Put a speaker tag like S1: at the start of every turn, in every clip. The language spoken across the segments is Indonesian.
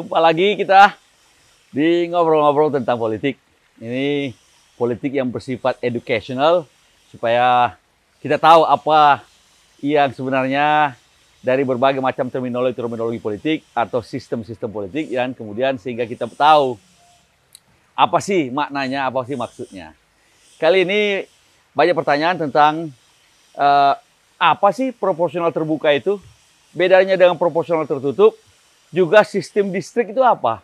S1: Jumpa lagi kita di ngobrol-ngobrol tentang politik. Ini politik yang bersifat educational supaya kita tahu apa yang sebenarnya dari berbagai macam terminologi politik atau sistem-sistem politik yang kemudian sehingga kita tahu apa sih maknanya, apa sih maksudnya. Kali ini banyak pertanyaan tentang apa sih proporsional terbuka itu, bedanya dengan proporsional tertutup, juga sistem distrik itu apa.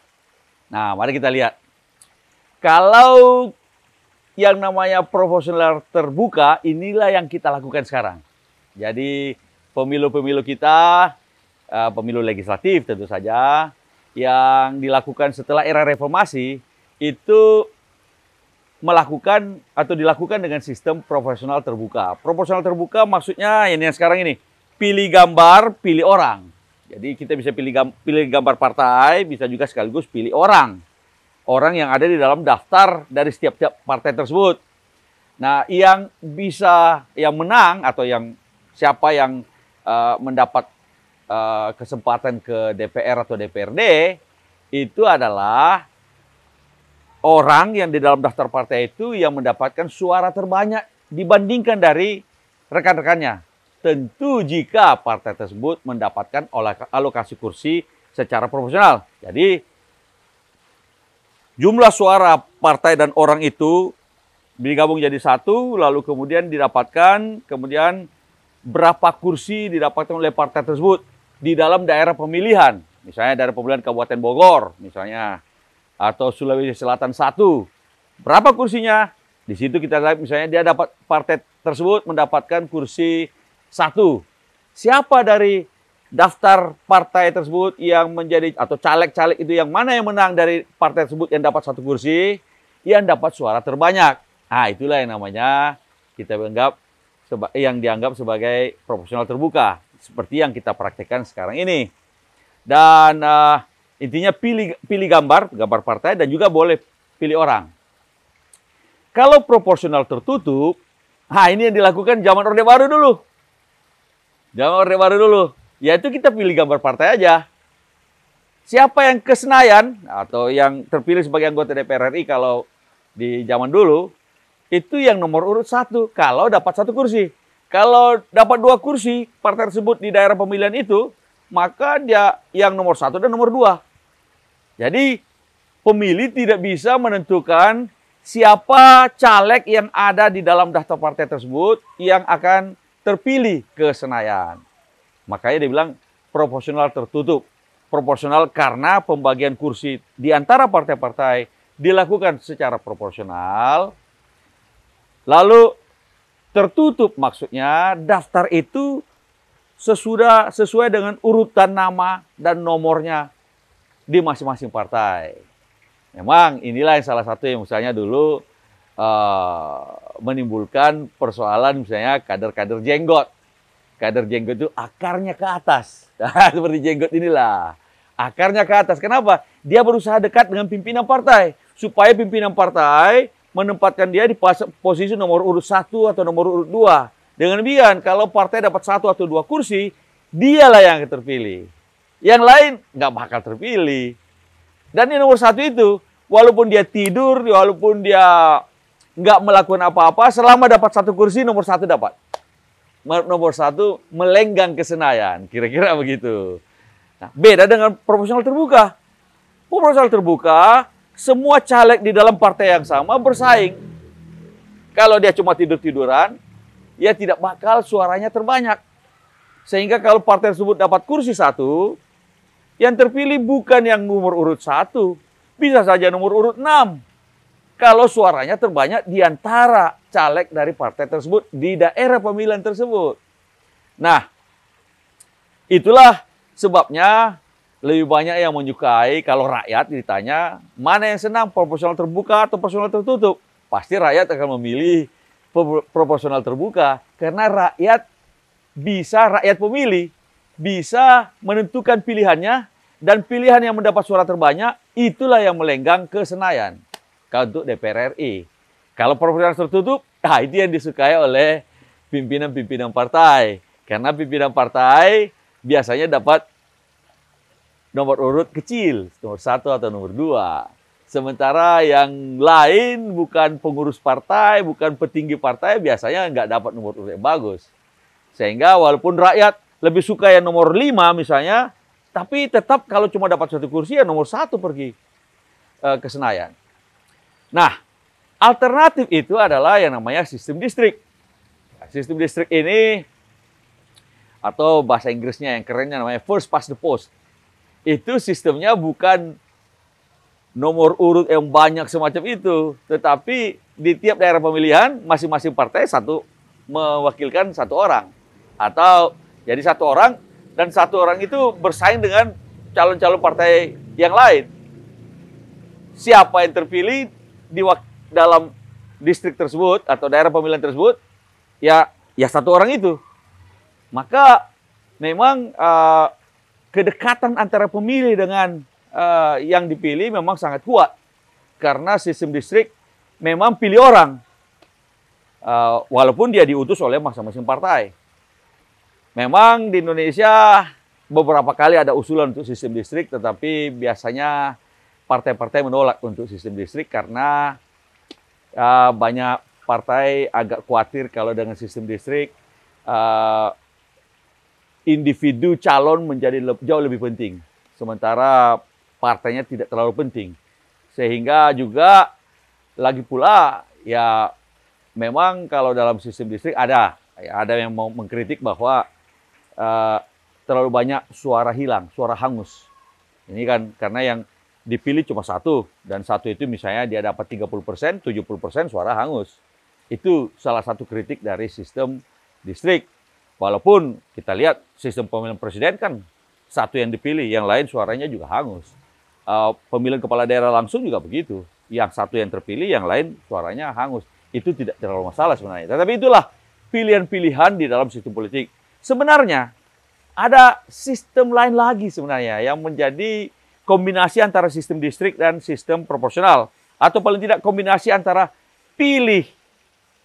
S1: Nah, mari kita lihat. Kalau yang namanya proporsional terbuka, inilah yang kita lakukan sekarang. Jadi pemilu-pemilu kita, pemilu legislatif tentu saja, yang dilakukan setelah era reformasi, itu melakukan atau dilakukan dengan sistem proporsional terbuka. Proporsional terbuka maksudnya ini yang sekarang ini, pilih gambar, pilih orang. Jadi kita bisa pilih gambar partai, bisa juga sekaligus pilih orang. Orang yang ada di dalam daftar dari setiap partai tersebut. Nah, yang menang atau siapa yang mendapat kesempatan ke DPR atau DPRD itu adalah orang yang di dalam daftar partai itu yang mendapatkan suara terbanyak dibandingkan dari rekan-rekannya. Tentu jika partai tersebut mendapatkan alokasi kursi secara proporsional. Jadi jumlah suara partai dan orang itu digabung jadi satu, lalu kemudian kemudian berapa kursi didapatkan oleh partai tersebut di dalam daerah pemilihan. Misalnya daerah pemilihan Kabupaten Bogor, misalnya, atau Sulawesi Selatan 1. Berapa kursinya? Di situ kita lihat misalnya dia dapat partai tersebut mendapatkan kursi 1. Siapa dari daftar partai tersebut yang menjadi atau caleg-caleg itu yang mana yang menang dari partai tersebut yang dapat 1 kursi, yang dapat suara terbanyak. Nah, itulah yang namanya yang dianggap sebagai proporsional terbuka, seperti yang kita praktekkan sekarang ini. Dan intinya pilih gambar partai dan juga boleh pilih orang. Kalau proporsional tertutup, ini yang dilakukan zaman Orde Baru dulu. Yaitu kita pilih gambar partai aja. Siapa yang ke Senayan atau yang terpilih sebagai anggota DPR RI kalau di zaman dulu, itu yang nomor urut 1 kalau dapat 1 kursi. Kalau dapat 2 kursi partai tersebut di daerah pemilihan itu, maka dia yang nomor 1 dan nomor 2. Jadi pemilih tidak bisa menentukan siapa caleg yang ada di dalam daftar partai tersebut yang akan terpilih ke Senayan. Makanya dia bilang proporsional tertutup. Proporsional karena pembagian kursi di antara partai-partai dilakukan secara proporsional. Lalu tertutup maksudnya daftar itu sesuai dengan urutan nama dan nomornya di masing-masing partai. Memang inilah yang salah satu yang misalnya dulu menimbulkan persoalan misalnya kader-kader jenggot. Kader jenggot itu akarnya ke atas. Seperti jenggot inilah. Akarnya ke atas. Kenapa? Dia berusaha dekat dengan pimpinan partai. Supaya pimpinan partai menempatkan dia di posisi nomor urut 1 atau nomor urut 2. Dengan demikian, kalau partai dapat 1 atau 2 kursi, dialah yang terpilih. Yang lain nggak bakal terpilih. Dan yang nomor 1 itu, walaupun dia tidur, walaupun dia nggak melakukan apa-apa, selama dapat 1 kursi, nomor 1 dapat. Nomor 1 melenggang ke Senayan, kira-kira begitu. Nah, beda dengan proporsional terbuka. Proporsional terbuka, semua caleg di dalam partai yang sama bersaing. Kalau dia cuma tidur-tiduran, ya tidak bakal suaranya terbanyak. Sehingga kalau partai tersebut dapat kursi 1, yang terpilih bukan yang nomor urut 1, bisa saja nomor urut 6. Kalau suaranya terbanyak di antara caleg dari partai tersebut di daerah pemilihan tersebut. Nah, itulah sebabnya lebih banyak yang menyukai kalau rakyat ditanya mana yang senang, proporsional terbuka atau proporsional tertutup. Pasti rakyat akan memilih proporsional terbuka karena rakyat pemilih bisa menentukan pilihannya dan pilihan yang mendapat suara terbanyak itulah yang melenggang ke Senayan untuk DPR RI. Kalau proporsional tertutup, itu yang disukai oleh pimpinan-pimpinan partai. Karena pimpinan partai biasanya dapat nomor urut kecil, nomor 1 atau nomor 2. Sementara yang lain bukan pengurus partai, bukan petinggi partai, biasanya nggak dapat nomor urut yang bagus. Sehingga walaupun rakyat lebih suka yang nomor 5 misalnya, tapi tetap kalau cuma dapat 1 kursi, ya nomor 1 pergi ke Senayan. Nah, alternatif itu adalah yang namanya sistem distrik. Sistem distrik ini, atau bahasa Inggrisnya yang kerennya namanya first past the post. Itu sistemnya bukan nomor urut yang banyak semacam itu, tetapi di tiap daerah pemilihan masing-masing partai mewakilkan 1 orang, atau jadi 1 orang dan 1 orang itu bersaing dengan calon-calon partai yang lain. Siapa yang terpilih dalam distrik tersebut atau daerah pemilihan tersebut, ya 1 orang itu. Maka memang kedekatan antara pemilih dengan yang dipilih memang sangat kuat. Karena sistem distrik memang pilih orang. Walaupun dia diutus oleh masing-masing partai. Memang di Indonesia beberapa kali ada usulan untuk sistem distrik, tetapi biasanya partai-partai menolak untuk sistem distrik karena banyak partai agak khawatir kalau dengan sistem distrik individu calon menjadi jauh lebih penting. Sementara partainya tidak terlalu penting. Sehingga juga lagi pula ya memang kalau dalam sistem distrik ada yang mau mengkritik bahwa terlalu banyak suara hilang, suara hangus. Ini kan karena yang dipilih cuma 1 dan 1 itu misalnya dia dapat 30%, 70% suara hangus. Itu salah satu kritik dari sistem distrik. Walaupun kita lihat sistem pemilihan presiden kan 1 yang dipilih, yang lain suaranya juga hangus. Pemilihan kepala daerah langsung juga begitu. Yang 1 yang terpilih, yang lain suaranya hangus. Itu tidak terlalu masalah sebenarnya. Tetapi itulah pilihan-pilihan di dalam sistem politik. Sebenarnya ada sistem lain lagi sebenarnya yang menjadi kombinasi antara sistem distrik dan sistem proporsional. Atau paling tidak kombinasi antara pilih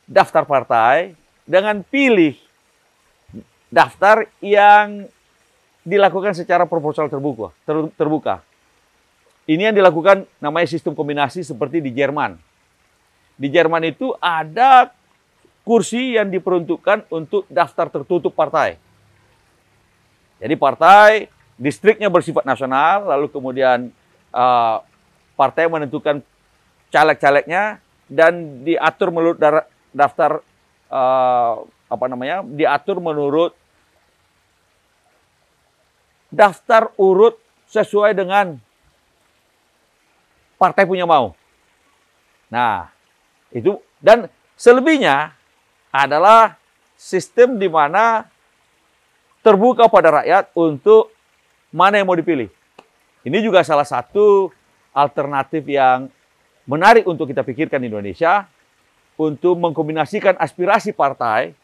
S1: daftar partai dengan pilih daftar yang dilakukan secara proporsional terbuka. Ini yang dilakukan namanya sistem kombinasi seperti di Jerman. Di Jerman itu ada kursi yang diperuntukkan untuk daftar tertutup partai. Jadi partai, distriknya bersifat nasional, lalu kemudian partai menentukan caleg-calegnya dan diatur menurut daftar diatur menurut daftar urut sesuai dengan partai punya mau. Nah, itu dan selebihnya adalah sistem di mana terbuka pada rakyat untuk mana yang mau dipilih. Ini juga salah satu alternatif yang menarik untuk kita pikirkan di Indonesia untuk mengkombinasikan aspirasi partai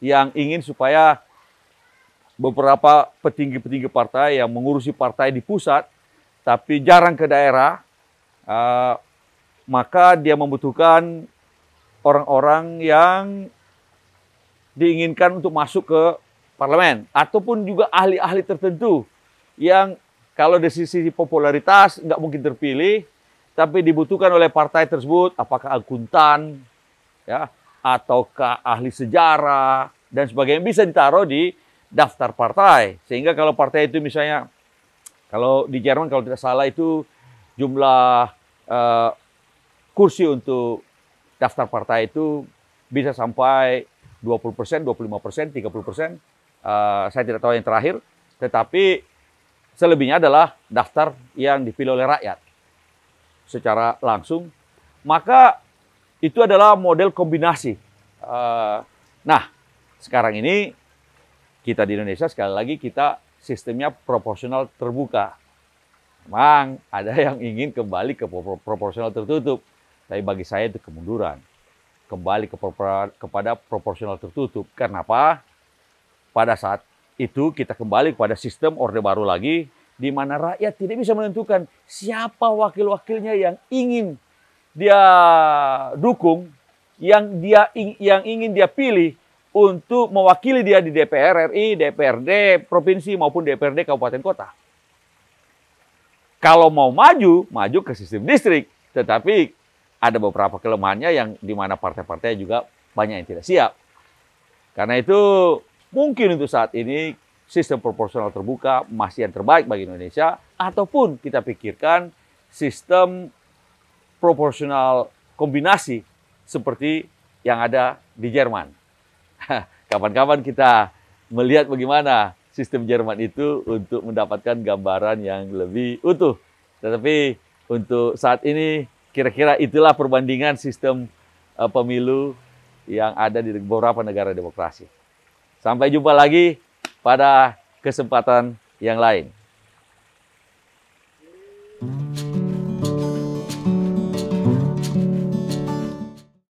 S1: yang ingin supaya beberapa petinggi-petinggi partai yang mengurusi partai di pusat tapi jarang ke daerah, maka dia membutuhkan orang-orang yang diinginkan untuk masuk ke parlemen ataupun juga ahli-ahli tertentu yang kalau dari sisi popularitas nggak mungkin terpilih, tapi dibutuhkan oleh partai tersebut, apakah akuntan, ya, ataukah ahli sejarah dan sebagainya, bisa ditaruh di daftar partai. Sehingga kalau partai itu misalnya, kalau di Jerman kalau tidak salah itu jumlah kursi untuk daftar partai itu bisa sampai 20%, 25%, 30%. Saya tidak tahu yang terakhir, tetapi selebihnya adalah daftar yang dipilih oleh rakyat secara langsung. Maka itu adalah model kombinasi. Nah, sekarang ini kita di Indonesia sekali lagi kita sistemnya proporsional terbuka. Memang ada yang ingin kembali ke proporsional tertutup, tapi bagi saya itu kemunduran. Kembali kepada proporsional tertutup. Kenapa? Pada saat itu kita kembali kepada sistem orde baru lagi, di mana rakyat tidak bisa menentukan siapa wakil-wakilnya yang ingin dia dukung, yang ingin dia pilih untuk mewakili dia di DPR RI, DPRD provinsi maupun DPRD kabupaten kota. Kalau mau maju, maju ke sistem distrik. Tetapi ada beberapa kelemahannya yang di mana partai-partai juga banyak yang tidak siap. Karena itu mungkin untuk saat ini sistem proporsional terbuka masih yang terbaik bagi Indonesia, ataupun kita pikirkan sistem proporsional kombinasi seperti yang ada di Jerman. Kapan-kapan kita melihat bagaimana sistem Jerman itu untuk mendapatkan gambaran yang lebih utuh. Tetapi untuk saat ini kira-kira itulah perbandingan sistem pemilu yang ada di beberapa negara demokrasi. Sampai jumpa lagi pada kesempatan yang lain.